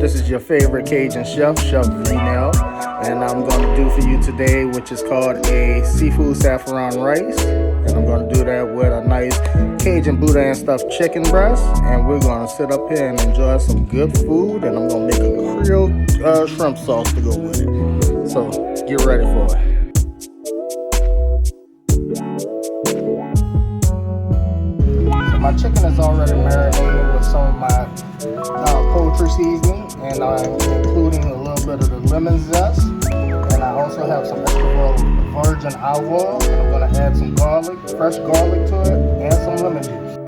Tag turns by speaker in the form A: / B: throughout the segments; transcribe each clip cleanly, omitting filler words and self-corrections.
A: This is your favorite Cajun chef, Chef V-Nail, and I'm going to do for you today, which is called a seafood saffron rice. And I'm going to do that with a nice Cajun Boudin stuffed chicken breast. And we're going to sit up here and enjoy some good food. And I'm going to make a Creole shrimp sauce to go with it. So get ready for it. My chicken is already marinated with some of my poultry seasoning, and I'm including a little bit of the lemon zest, and I also have some extra virgin olive oil, and I'm going to add some garlic, fresh garlic to it, and some lemon juice.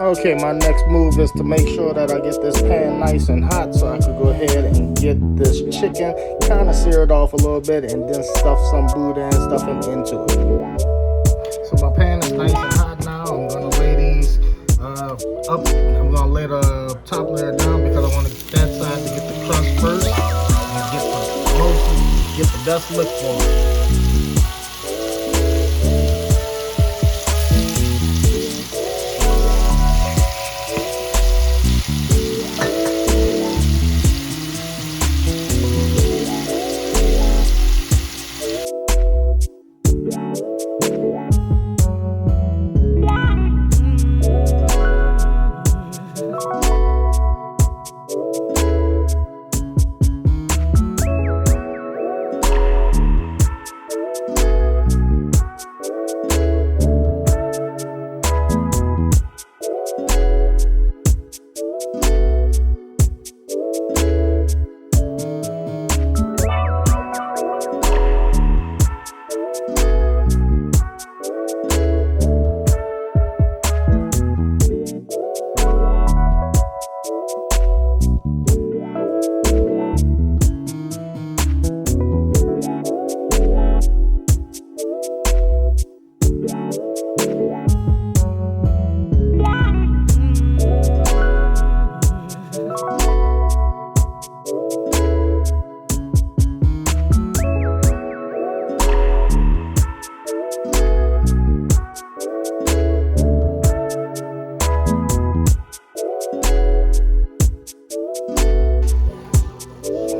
A: Okay, my next move is to make sure that I get this pan nice and hot so I can go ahead and get this chicken kind of seared off a little bit and then stuff some Boudin stuffing into it. So my pan is nice and hot now. I'm going to lay these up. I'm going to lay the top layer down because I want that side to get the crust first and get the best look for it.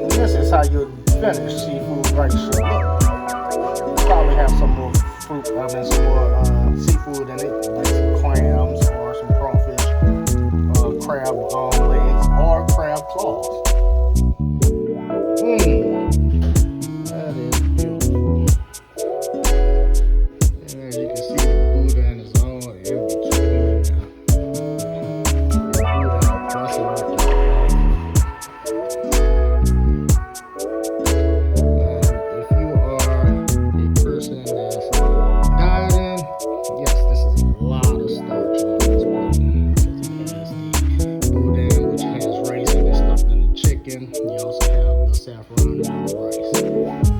A: This is how you finish seafood rice should look. Probably have some more fruit, some more seafood in it, like some clams or some crawfish, crab legs, or crab claws. That is beautiful. And as you can see, the Boudin is all in between now. The Boudin pressing up the you also have the saffron and the rice.